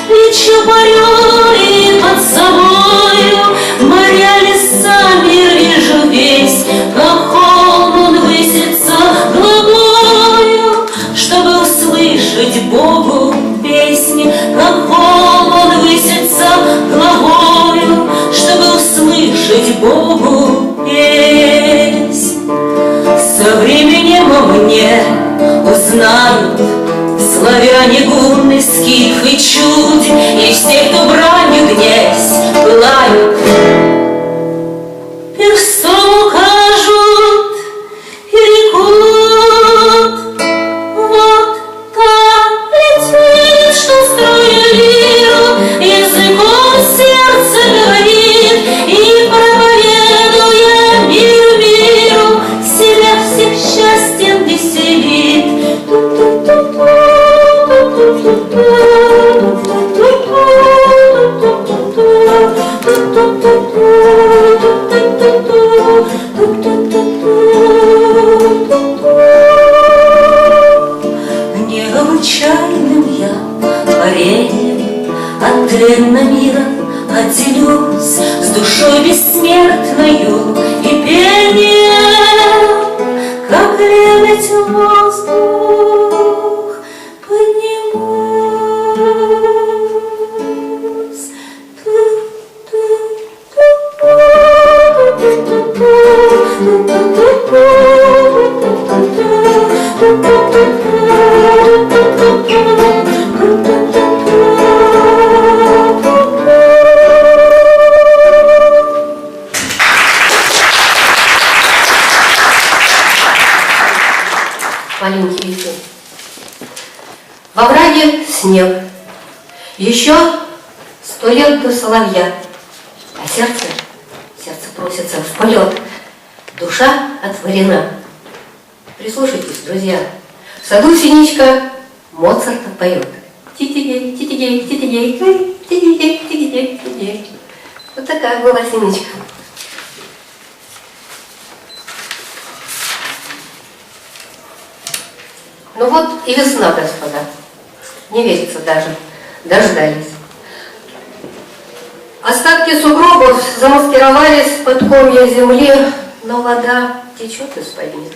лечу парю и под собою моря, леса, мир вижу весь, как холм он высится глубою, чтобы услышать Богу песни, как холм он высится глубою, чтобы услышать Богу песнь. Со временем мне узнают славяне, гунны, скифы, чудь, и все, кто бранью гнязь пылают, перстом укажут и рекут. Вот та летит, что строит лиру, языком сердце говорит и проповедуя миру, себя всех счастьем веселит. Необычайным я парением от тлена мира отделюсь, с душой бессмертною и пением, как лебедь в воздух поднимусь. Маленький Ефим. Во враге снег, еще 100 лет до соловья, а сердце просится в полет, душа отворена. Прислушайтесь, друзья, в саду синичка Моцарта поет. Ти-ти-дей, ти-ти-дей, ти-ти-дей, ти-ти-дей, ти-ти-дей, ти-ти-дей. Вот такая была синичка. Ну вот и весна, господа. Не верится даже. Дождались. Остатки сугробов замаскировались под комья земли, но вода течет из-под них.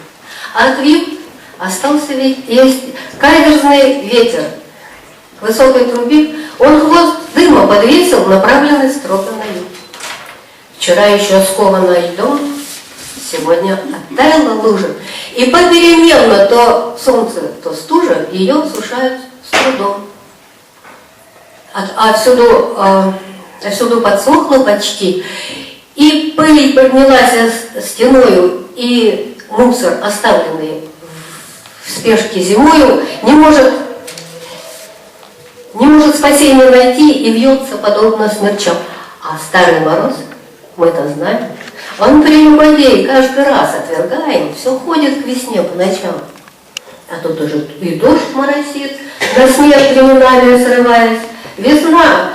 А от вип остался ведь есть каверзный ветер. К высокой трубе он хвост дыма подвесил, направленный строго на юг. Вчера еще скованная льдом, сегодня оттаяла лужа. И попеременно то солнце, то стужа ее сушают с трудом. Всюду подсохло почти, и пыль поднялась стеною, и мусор, оставленный в спешке зимою, не может спасения найти и вьется подобно смерчам. А старый мороз, мы-то знаем, он прелюбодей, каждый раз отвергаем, все ходит к весне по ночам. А тут уже и дождь моросит, на снег временами срываясь. Весна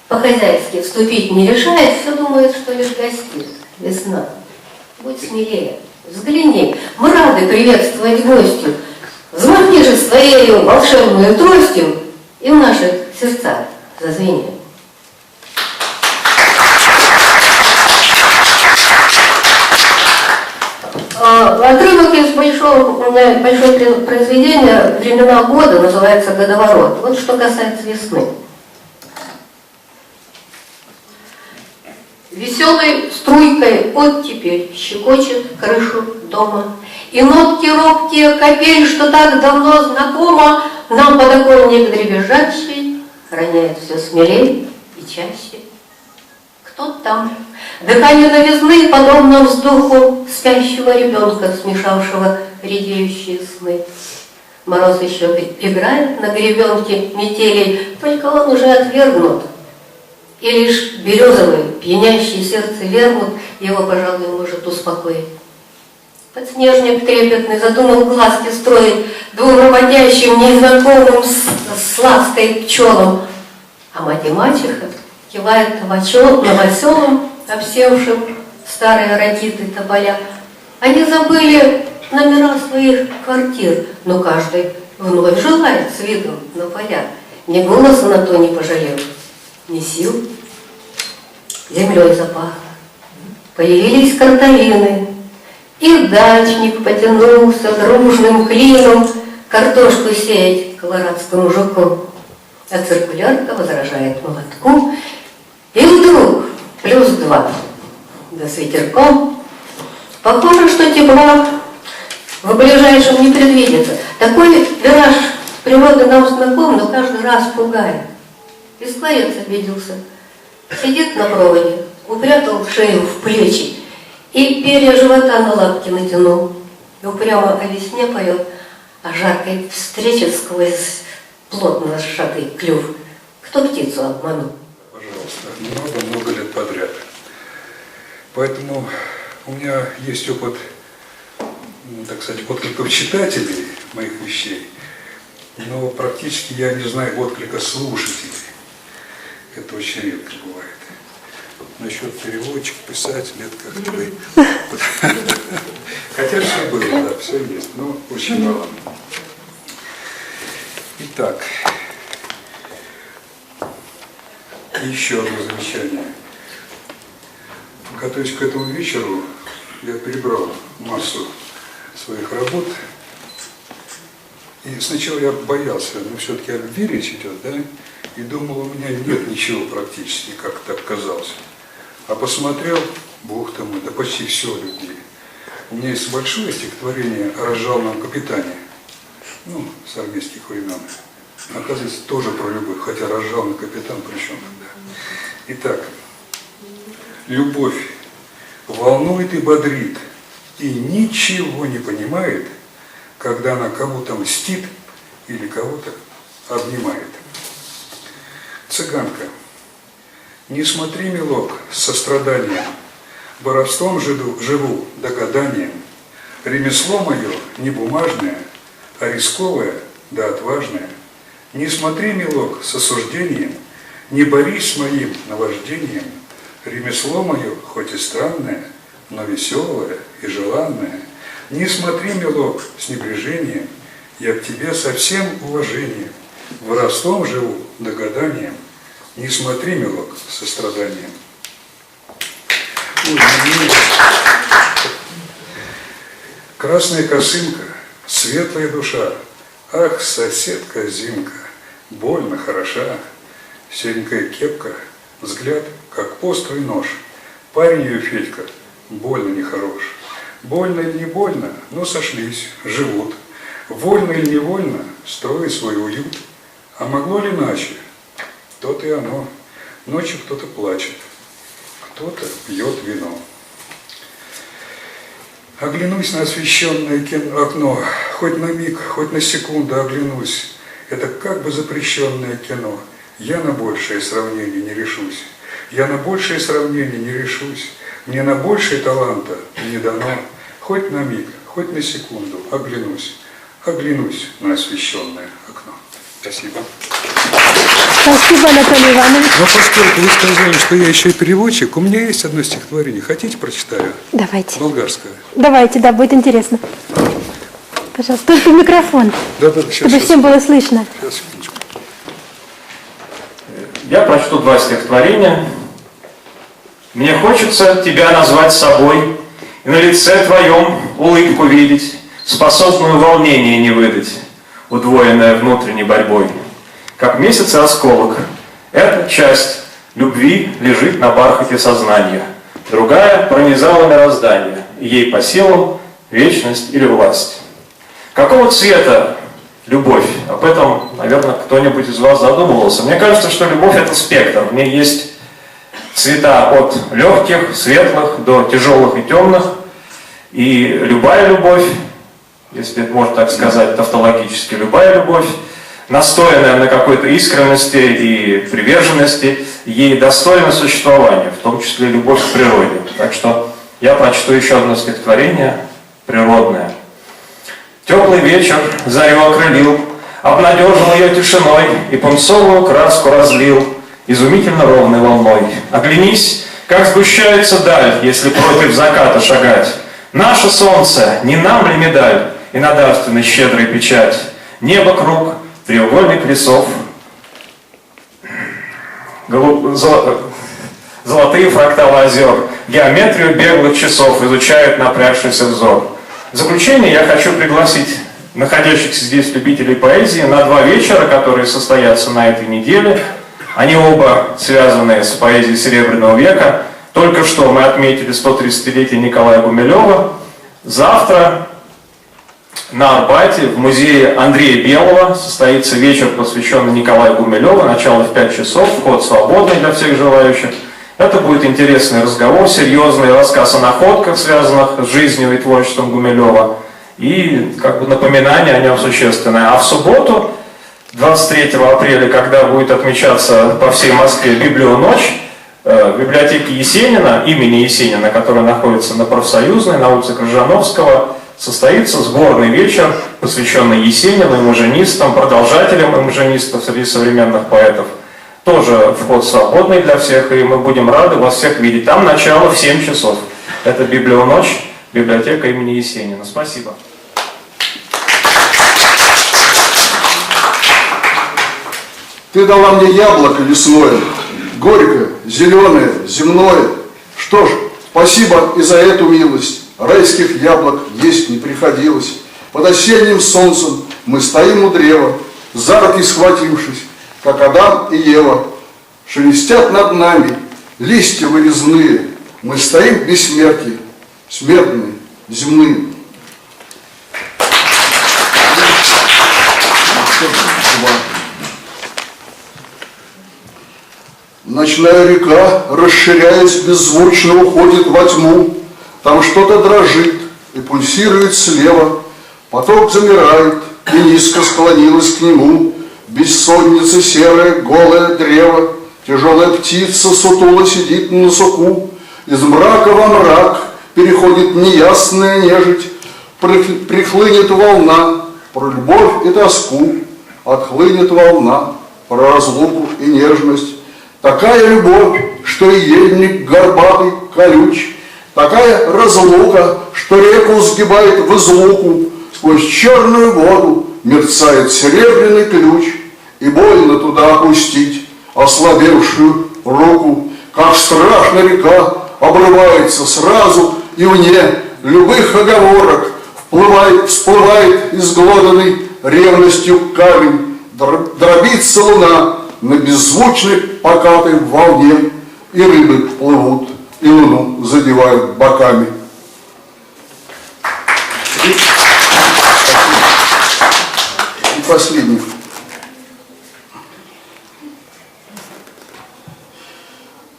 по-хозяйски вступить не решает, все думает, что лишь гостит. Весна, будь смелее, взгляни, мы рады приветствовать гостю. Взмахни же своей волшебную тростью, и в наших сердцах зазвенит. Отрывок из большого произведения «Времена года» называется «Годоворот». Вот что касается весны. Веселой струйкой оттепель щекочет крышу дома, и нотки робкие капель, что так давно знакомо, нам подоконник дребезжащий роняет все смелей и чаще. Кто там? Дыхание новизны, подобно вздоху спящего ребенка, смешавшего редеющие сны. Мороз еще играет на гребенке метелей, только он уже отвергнут. И лишь березовый, пьянящий сердце вермут его, пожалуй, может успокоить. Подснежник трепетный задумал глазки строить двум работящим, незнакомым с лаской пчелам. А мать и мачеха кивает новоселам, обсевшим старые ракиты тополя. Они забыли номера своих квартир, но каждый вновь желает с видом на поля. Ни голоса на то не пожалел, ни сил. Землей запахло. Появились картовины, и дачник потянулся дружным клином картошку сеять колорадскому жуку. А циркулярка возражает молотку, и вдруг +2, да с ветерком. Похоже, что тепла в ближайшем не предвидится. Такой вираж природы нам знаком, но каждый раз пугает. Исклоец обиделся, сидит на проводе, упрятал шею в плечи и перья живота на лапки натянул. Упрямо о весне поет, о жаркой встрече сквозь плотно сжатый клюв. Кто птицу обманул? Пожалуйста, много лет подряд. Поэтому у меня есть опыт, так сказать, откликов читателей моих вещей, но практически я не знаю отклика слушателей. Это очень редко бывает. Насчет переводчик, писатель, это как-то... Хотя все было, да, все есть, но очень мало. Итак, еще одно замечание. Готовясь к этому вечеру, я перебрал массу своих работ. И сначала я боялся, но все-таки о любви речь идет, да? И думал, у меня нет ничего практически, как так казалось. А посмотрел, Бог там, да почти все о любви. У меня есть большое стихотворение о разжалованном капитане, ну, с армейских времен. Оказывается, тоже про любовь, хотя разжалованный капитан при чем тогда. Итак, любовь волнует и бодрит, и ничего не понимает, когда она кого-то мстит или кого-то обнимает. Цыганка. Не смотри, милок, с состраданием, воровством живу догаданием. Ремесло мое не бумажное, а рисковое да отважное. Не смотри, милок, с осуждением, не борись с моим наваждением. Ремесло мое, хоть и странное, но веселое и желанное. Не смотри, милок, с небрежением, я к тебе со всем уважением. Воровством живу догаданием, не смотри, милок, с состраданием. Красная косынка, светлая душа, ах, соседка Зинка, больно хороша. Серенькая кепка, взгляд, как острый нож. Парень ее Федька, больно нехорош. Больно или не больно, но сошлись, живут. Вольно или невольно, строят свой уют. А могло ли иначе? То-то и оно. Ночью кто-то плачет, кто-то пьет вино. Оглянусь на освещенное окно, хоть на миг, хоть на секунду оглянусь. Это как бы запрещенное кино. Я на большее сравнение не решусь. Я на большее сравнение не решусь. Мне на большее таланта не дано. Хоть на миг, хоть на секунду оглянусь. Оглянусь на освещенное окно. Спасибо. Спасибо, Анатолий Иванович. Но поскольку вы сказали, что я еще и переводчик, у меня есть одно стихотворение. Хотите, прочитаю? Давайте. Болгарское. Давайте, да, будет интересно. Пожалуйста, только в микрофон, Да, чтобы всем было слышно. Сейчас, секундочку. Я прочту два стихотворения. Мне хочется тебя назвать собой и на лице твоем улыбку видеть, способную волнение не выдать, удвоенная внутренней борьбой. Как месяц и осколок, эта часть любви лежит на бархате сознания, другая пронизала мироздание, и ей по силам вечность или власть. Какого цвета любовь? Об этом, наверное, кто-нибудь из вас задумывался. Мне кажется, что любовь – это спектр. В ней есть цвета от легких, светлых до тяжелых и темных. И любая любовь, если можно так сказать тавтологически, любая любовь, настоянная на какой-то искренности и приверженности, ей достойно существования, в том числе любовь к природе. Так что я прочту еще одно стихотворение, природное. Теплый вечер зарю окрылил, обнадежил ее тишиной и пунцовую краску разлил изумительно ровной волной. Оглянись, как сгущается даль, если против заката шагать. Наше солнце, не нам ли медаль и на дарственной щедрой печать? Небо круг, треугольник лесов, золотые фракталы озер, геометрию беглых часов изучает напрягшийся взор. В заключение я хочу пригласить находящихся здесь любителей поэзии на 2 вечера, которые состоятся на этой неделе. Они оба связаны с поэзией Серебряного века. Только что мы отметили 130-летие Николая Гумилева. Завтра на Арбате в музее Андрея Белого состоится вечер, посвященный Николаю Гумилеву. Начало в 5 часов, вход свободный для всех желающих. Это будет интересный разговор, серьезный рассказ о находках, связанных с жизнью и творчеством Гумилева. И как бы напоминание о нем существенное. А в субботу, 23 апреля, когда будет отмечаться по всей Москве Библионочь, в библиотеке Есенина, имени Есенина, которая находится на Профсоюзной, на улице Крыжановского, состоится сборный вечер, посвященный Есенину, имажинистам, продолжателям имажинистов среди современных поэтов. Тоже вход свободный для всех, и мы будем рады вас всех видеть. Там начало в 7 часов. Это Библионочь, библиотека имени Есенина. Спасибо. Ты дала мне яблоко лесное, горькое, зеленое, земное. Что ж, спасибо и за эту милость. Райских яблок есть не приходилось. Под осенним солнцем мы стоим у древа, за руки схватившись, как Адам и Ева. Шелестят над нами листья вырезные. Мы стоим бессмертие, смертные, земные. Ночная река, расширяясь, беззвучно уходит во тьму. Там что-то дрожит и пульсирует слева. Поток замирает и низко склонилась к нему. Бессонница серое, голое древо. Тяжелая птица сутула сидит на суку. Из мрака во мрак переходит неясная нежить. Прихлынет волна про любовь и тоску. Отхлынет волна про разлуку и нежность. Такая любовь, что и ельник горбатый, колюч. Такая разлука, что реку сгибает в излуку. Сквозь черную воду мерцает серебряный ключ. И больно туда опустить ослабевшую руку. Как страшно река обрывается сразу и вне любых оговорок. Всплывает изглоданный ревностью камень. Дробится луна на беззвучной покатой волне. И рыбы плывут, и луну задевают боками. И последний.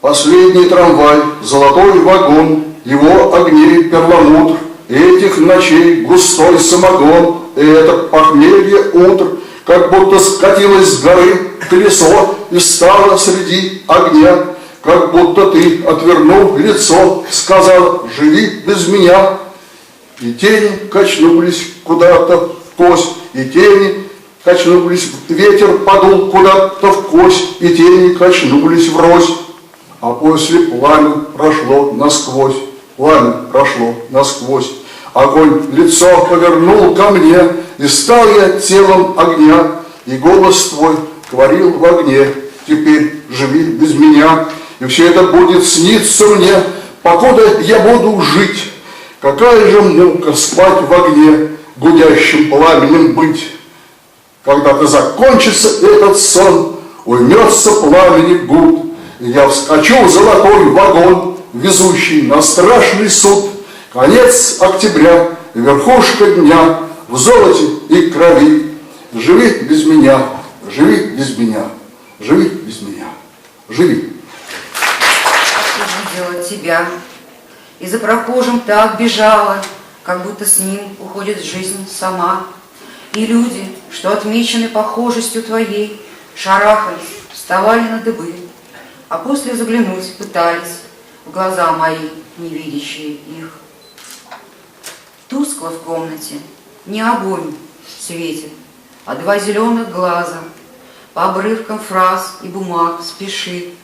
Последний трамвай, золотой вагон, его огней перламутр, этих ночей густой самогон, и это похмелье утр, как будто скатилось с горы колесо и стало среди огня, как будто ты, отвернув лицо, сказал: живи без меня. И тени качнулись куда-то вкось, и тени качнулись, ветер подул куда-то вкось, и тени качнулись врозь. А после пламя прошло насквозь, пламя прошло насквозь. Огонь лицо повернул ко мне, и стал я телом огня, и голос твой говорил в огне: теперь живи без меня. И все это будет сниться мне, покуда я буду жить. Какая же мука спать в огне, гудящим пламенем быть. Когда-то закончится этот сон, уймется пламени гуд, и я вскочу в золотой вагон, везущий на страшный суд. Конец октября, верхушка дня, в золоте и крови. Живи без меня, живи без меня, живи без меня, живи. Увидела тебя, и за прохожим так бежала, как будто с ним уходит жизнь сама. И люди, что отмечены похожестью твоей, шарахались, вставали на дыбы, а после заглянуть пытались в глаза мои, не видящие их. Тускло в комнате не огонь светит, а 2 зеленых глаза по обрывкам фраз и бумаг спешит,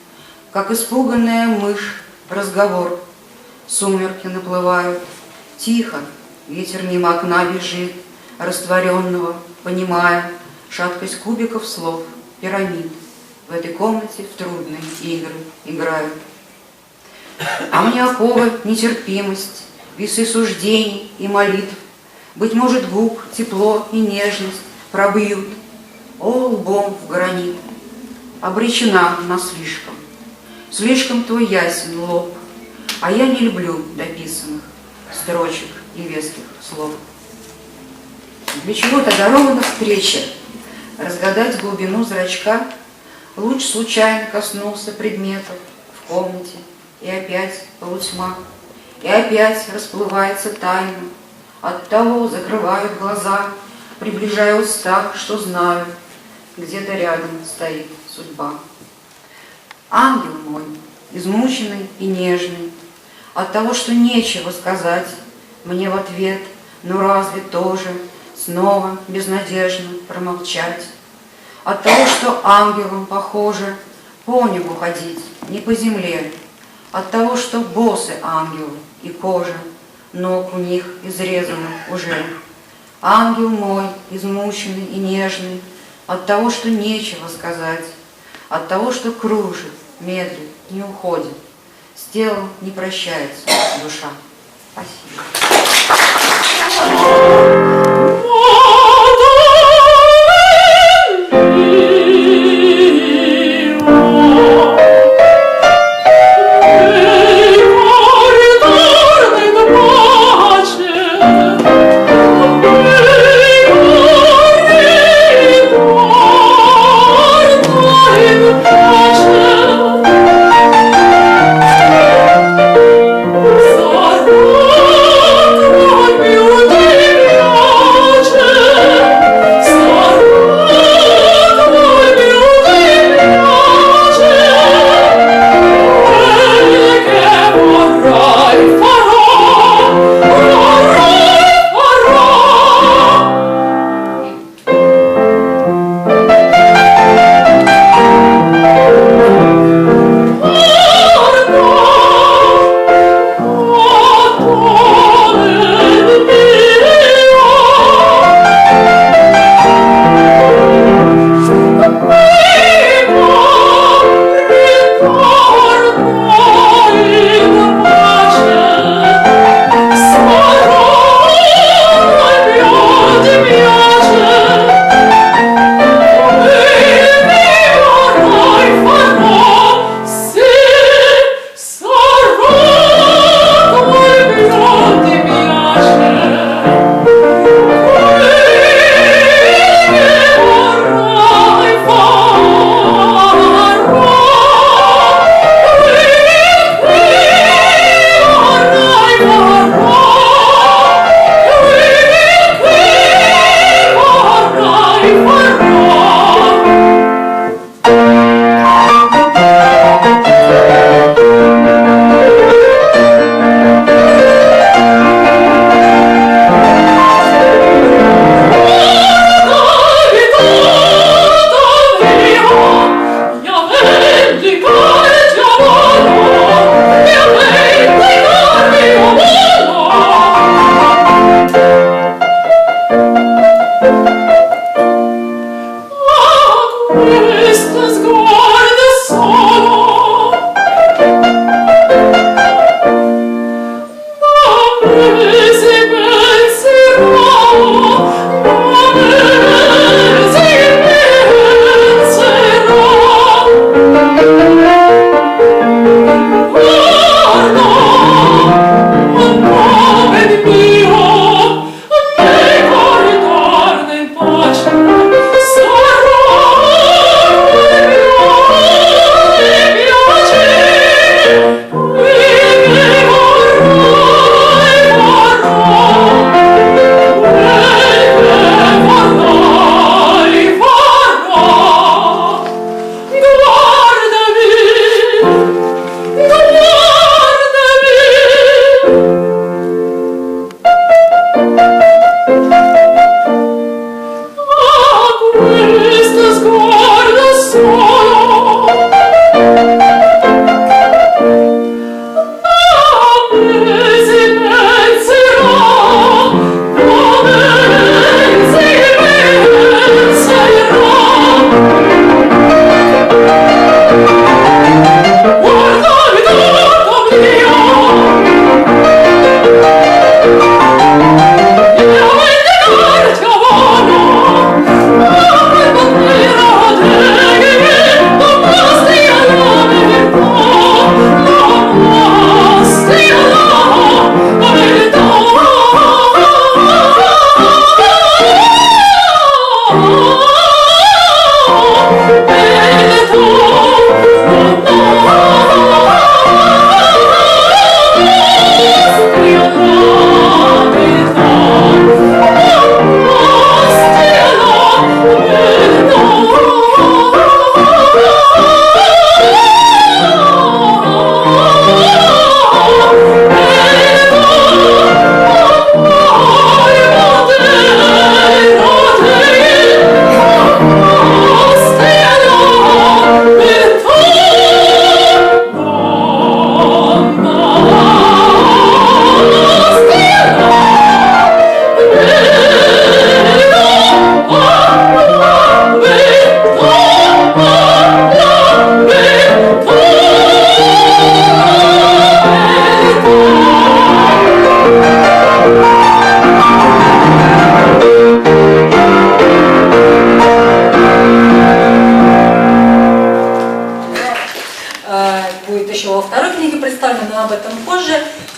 как испуганная мышь, разговор. Сумерки наплывают, тихо, ветер мимо окна бежит, растворенного, понимая шаткость кубиков слов, пирамид. в этой комнате в трудные игры играют. А мне оковы нетерпимость, весы суждений и молитв, быть может, губ тепло и нежность пробьют, о, лбом в гранит. Обречена на слишком, слишком твой ясен лоб, а я не люблю дописанных строчек и веских слов. Для чего-то дарована встреча, разгадать глубину зрачка, луч случайно коснулся предметов в комнате, и опять полутьма, и опять расплывается тайна. Оттого закрывают глаза, приближая уста, что знают, где-то рядом стоит судьба. Ангел мой, измученный и нежный, от того, что нечего сказать мне в ответ, но разве тоже снова безнадежно промолчать? От того, что ангелам похоже по небу ходить, не по земле, от того, что босы ангелы и кожа ног у них изрезана уже. Ангел мой, измученный и нежный, от того, что нечего сказать, от того, что кружит, медлит, не уходит, с телом не прощается душа. Спасибо. Sarà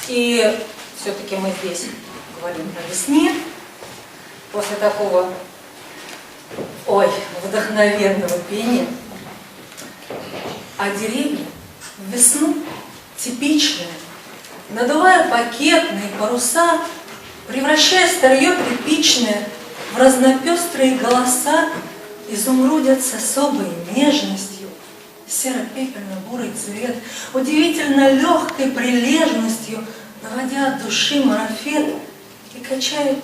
И все-таки мы здесь говорим о весне. После такого, вдохновенного пения. А деревья в весну типичные, надувая пакетные паруса, превращая старье тряпичное в разнопестрые голоса, изумрудят с особой нежностью серо-пепельно-бурый цвет, удивительно легкой прилежностью, наводя от души марафет, и качают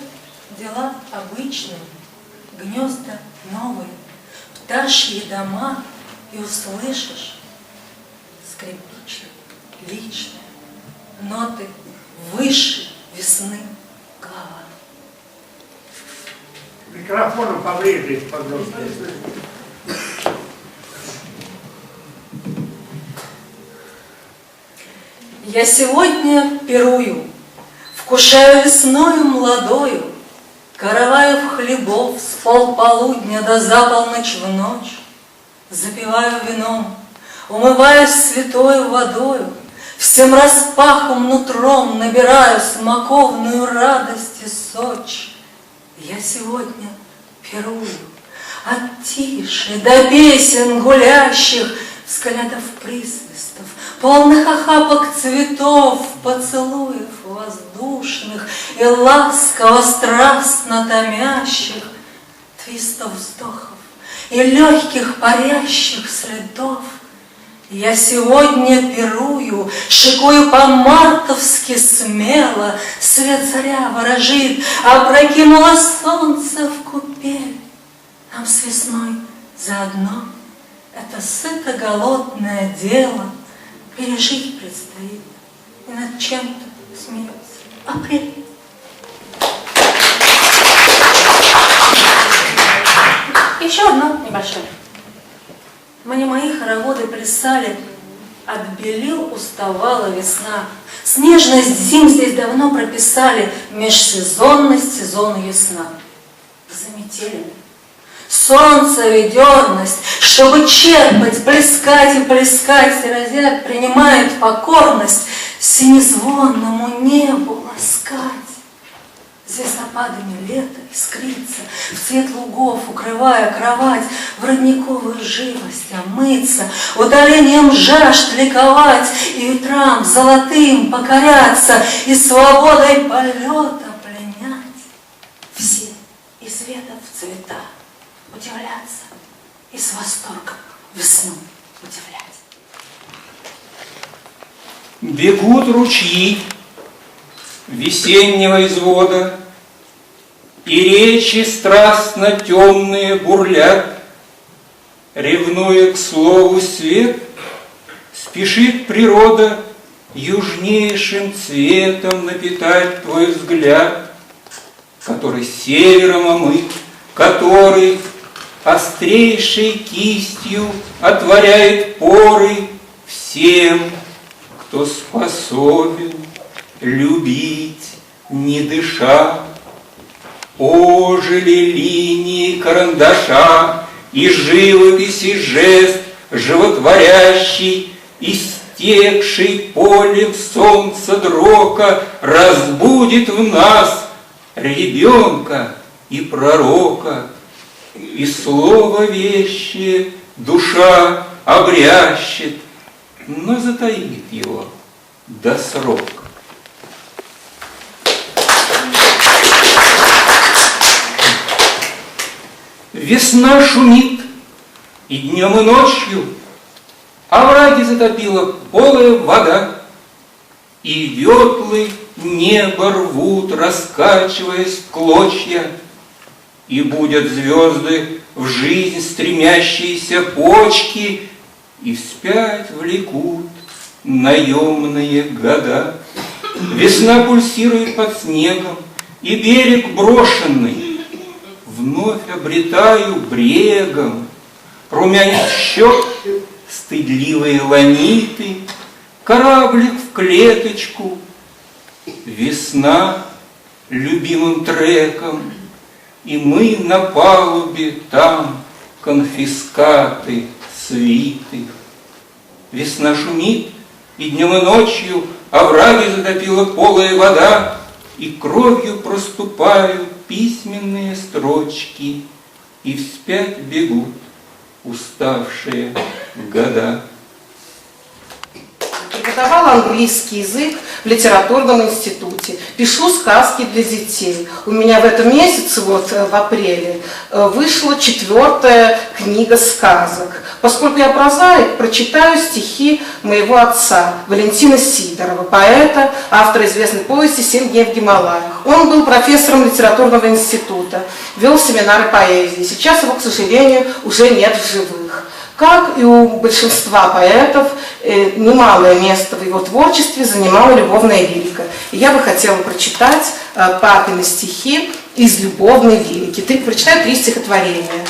дела обычные, гнезда новые, пташьи дома, и услышишь скрипичные, личные ноты выше весны глава. Микрофону поближе, пожалуйста. Я сегодня пирую, вкушаю весною молодою, караваю в хлебов с полполудня до заполночь в ночь, запиваю вином, умываюсь святой водою, всем распахом нутром набираю смоковную радость и сочь. Я сегодня пирую от тиши до песен гулящих, взглядов присвистов, полных охапок цветов, поцелуев воздушных и ласково страстно томящих, твистов вздохов и легких парящих следов. Я сегодня пирую, шикую по-мартовски смело, свет заря ворожит, опрокинуло солнце в купель. Нам с весной заодно это сыто-голодное дело пережить предстоит, и над чем-то смеется апрель. Еще одно небольшое. Мне мои хороводы плясали, отбелил уставала весна. Снежность зим здесь давно прописали, межсезонность сезона весна. Заметелены. Солнце ведерность, чтобы черпать, плескать и плескать, и разят принимает покорность синезвонному небу ласкать. Звездопадами лето искрится, в цвет лугов укрывая кровать, в родниковую живость омыться, удалением жажд ликовать, и ветрам золотым покоряться, и свободой полета пленять. Все из вета в цвета удивляться, и с восторгом весну удивлять. Бегут ручьи весеннего извода, и речи страстно темные бурлят, ревнуя к слову свет, спешит природа южнейшим цветом напитать твой взгляд, который севером омыт, который острейшей кистью отворяет поры всем, кто способен любить, не дыша. Ожили линии карандаша, и живопись, и жест животворящий, истекший полем солнца дрока, разбудит в нас ребенка и пророка, и слово вещее душа обрящет, но затаит его до срока. Весна шумит и днем, и ночью, овраги затопила полая вода, и ветлы небо рвут, раскачиваясь в клочья, и будят звезды в жизнь стремящиеся почки, и вспять влекут наемные года. Весна пульсирует под снегом, и берег брошенный вновь обретаю брегом, румянец щек, стыдливые ланиты, кораблик в клеточку, весна любимым треком, и мы на палубе там конфискаты свиты. Весна шумит, и днем, и ночью овраги затопила полая вода, и кровью проступают письменные строчки, и вспять бегут уставшие года. Преподавала английский язык в литературном институте. Пишу сказки для детей. У меня в этом месяце, вот в апреле, вышла 4-я книга сказок. Поскольку я прозаик, прочитаю стихи моего отца, Валентина Сидорова, поэта, автора известной повести «7 дней в Гималаях». Он был профессором литературного института, вел семинары поэзии. Сейчас его, к сожалению, уже нет в живых. Как и у большинства поэтов, немалое место в его творчестве занимала любовная лирика. И я бы хотела прочитать папины стихи из любовной лирики. Прочитаю 3 стихотворения.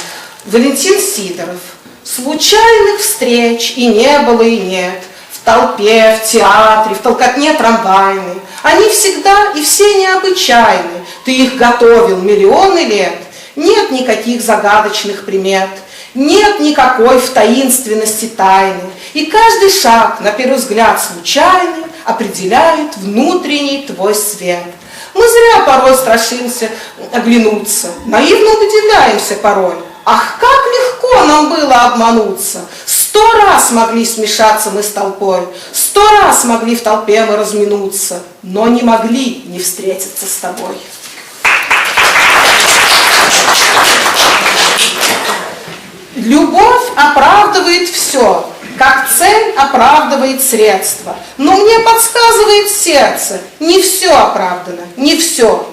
Валентин Сидоров. Случайных встреч и не было, и нет. В толпе, в театре, в толкотне трамвайной. Они всегда и все необычайны. Ты их готовил миллионы лет. Нет никаких загадочных примет. Нет никакой в таинственности тайны, и каждый шаг, на первый взгляд случайный, определяет внутренний твой свет. Мы зря порой страшимся оглянуться, наивно удивляемся порой. Ах, как легко нам было обмануться! 100 раз могли смешаться мы с толпой, 100 раз могли в толпе мы разминуться, но не могли не встретиться с тобой. Любовь оправдывает все, как цель оправдывает средства. Но мне подсказывает сердце, не все оправдано, не все.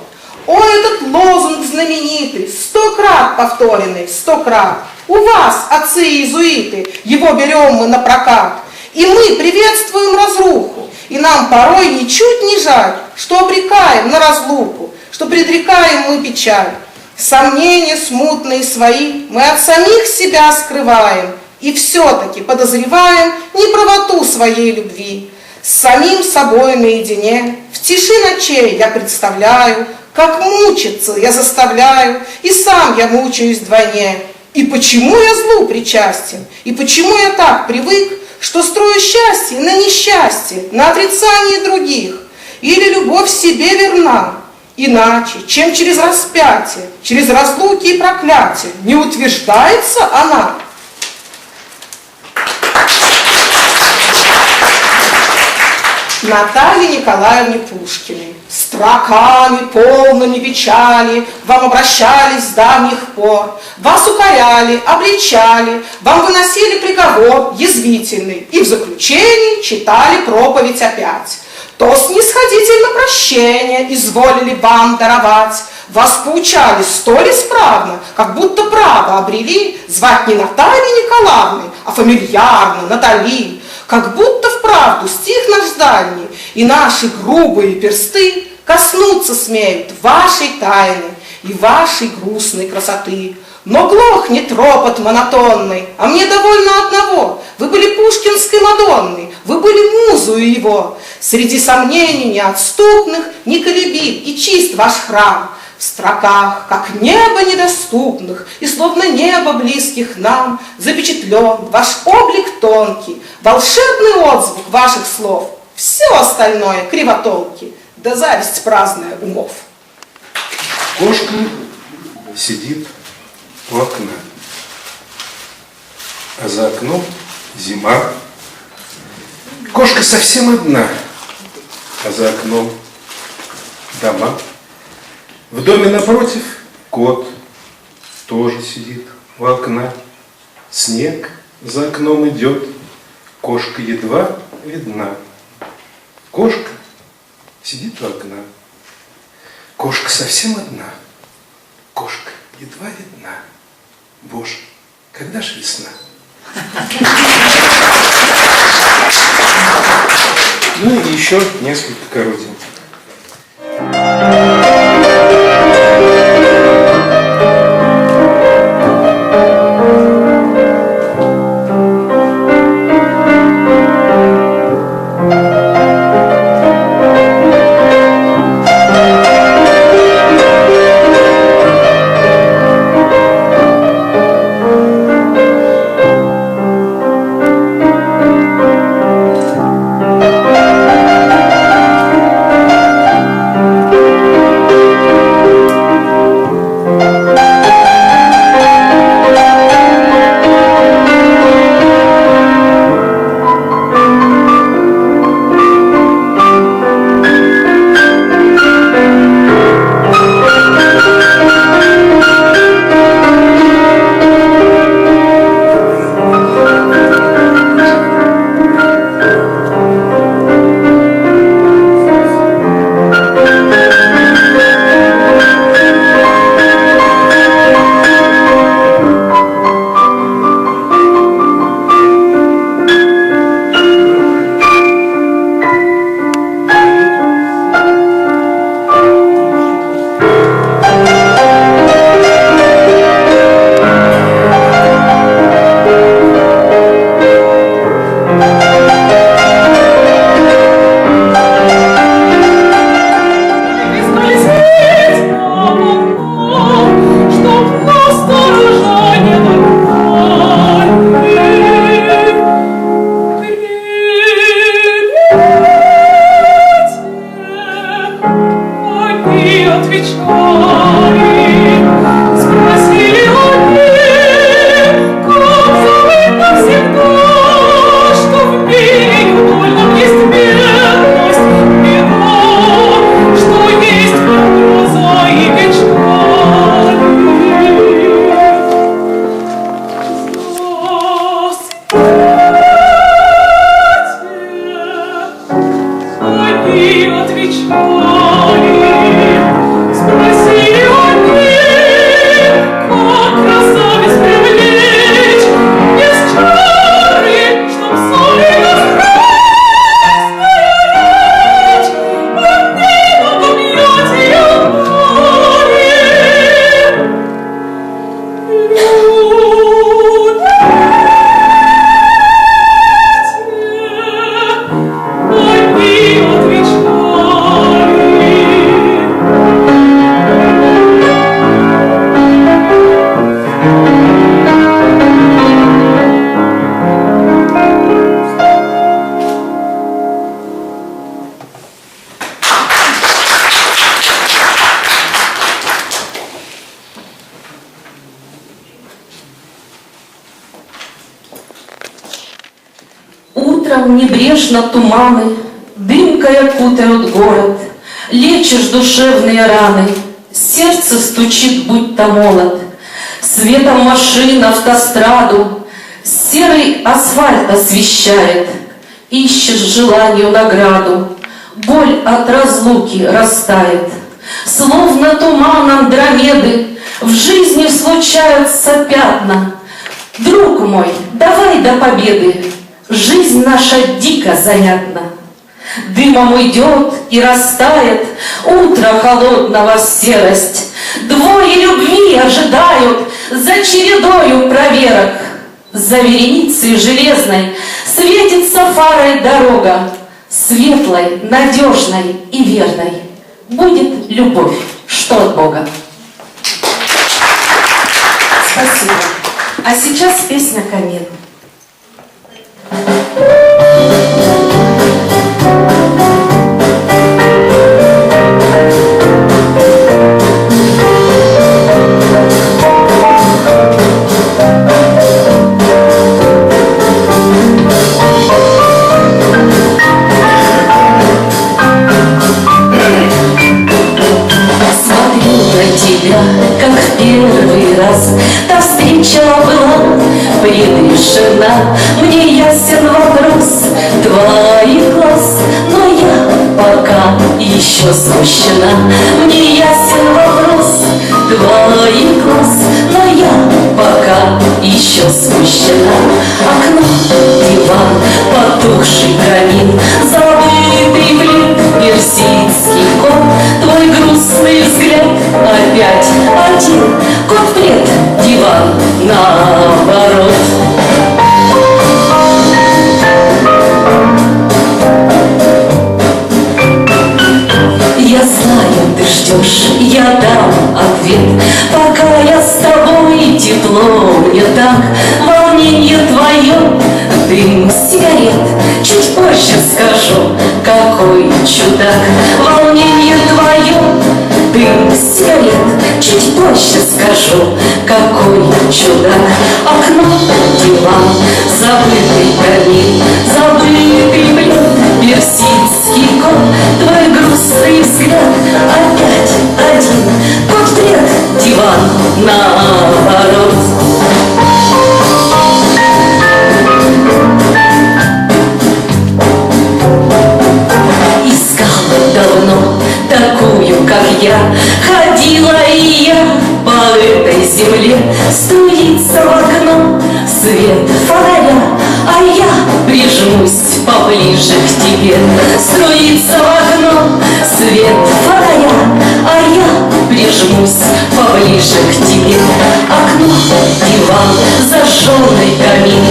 О, этот лозунг знаменитый, 100 крат повторенный, 100 крат. У вас, отцы иезуиты, его берем мы на прокат. И мы приветствуем разруху, и нам порой ничуть не жаль, что обрекаем на разлуку, что предрекаем мы печаль. Сомнения смутные свои мы от самих себя скрываем и все-таки подозреваем неправоту своей любви. С самим собой наедине, в тиши ночей я представляю, как мучиться я заставляю, и сам я мучаюсь вдвойне. И почему я злу причастен, и почему я так привык, что строю счастье на несчастье, на отрицании других, или любовь себе верна? Иначе, чем через распятие, через разлуки и проклятие, не утверждается она. Наталье Николаевне Пушкиной. Строками, полными печали, вам обращались с давних пор, вас укоряли, обличали, вам выносили приговор язвительный, и в заключении читали проповедь опять. То снисходительно прощение изволили вам даровать, вас поучали столь исправно, как будто право обрели звать не Натальей Николаевной, а фамильярно Натали, как будто вправду стих наш дальний, и наши грубые персты коснуться смеют вашей тайны и вашей грустной красоты. Но глохнет ропот монотонный, а мне довольно одного. Вы были пушкинской Мадонной, вы были музою его. Среди сомнений неотступных неколебим и чист ваш храм. В строках, как небо недоступных, и словно небо близких нам, запечатлен ваш облик тонкий, волшебный отзвук ваших слов. Все остальное кривотолки, да зависть праздная умов. Кошка сидит у окна, а за окном зима. Кошка совсем одна, а за окном дома. В доме напротив кот тоже сидит у окна. Снег за окном идет, кошка едва видна. Кошка сидит у окна. Кошка совсем одна, кошка едва видна. Боже, когда же весна? Ну и еще несколько коротеньких. и отвечали, спросили они, как забыть навсегда, что в мире невольном есть бедность, беда, что есть угроза и печаль. Они отвечали, спросили они, как красавиц привлечь без чары, чтоб соли воскресная речь роднила в объятия море. Они отвечали. Утром небрежно туманы дымкой окутают город, лечишь душевные раны, сердце стучит, будто молот. Светом машин автостраду серый асфальт освещает, ищешь желанию награду, боль от разлуки растает. Словно туман Андромеды в жизни случаются пятна. Друг мой, давай до победы, жизнь наша дико занятна. Дымом уйдет и растает утро холодного в серость. Двое любви ожидают за чередою проверок. За вереницей железной светится фарой дорога. Светлой, надежной и верной будет любовь, что от Бога. Спасибо. А сейчас песня «Камин». Тебя, как в первый раз, та встреча была предрешена. Мне ясен вопрос твоих глаз, но я пока еще смущена. Мне ясен вопрос твоих глаз, но я пока еще смущена. Окно, диван, потухший камин, забытый плед, персидский кот, твой грустный взгляд опять один. Кот плед, диван наоборот. Я знаю, ты ждешь, я дам ответ. Пока я с тобой, тепло мне так, волнение твое, дым сигарет. Чуть позже скажу, какой чудак. Волнение твое, дым сигарет. Чуть позже скажу, какой чудак. Окно, диван, забытый камин, забытый плед, персидский кот, твой грустный взгляд опять один. Кот плед, диван наоборот. Давно такую, как я, ходила и я по этой земле. Струится в окно свет фонаря, а я прижмусь поближе к тебе. Струится в окно свет фонаря, а я прижмусь поближе к тебе. Окно, диван, зажженный камин,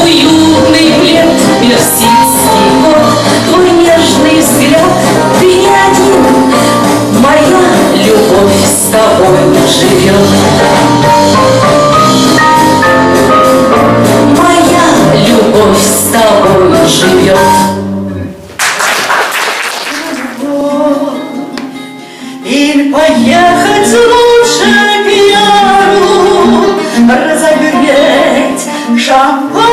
уютный плед, персидский кот, твой нежный взгляд. Ты не один, моя любовь с тобой живет. Моя любовь с тобой живет. И ночам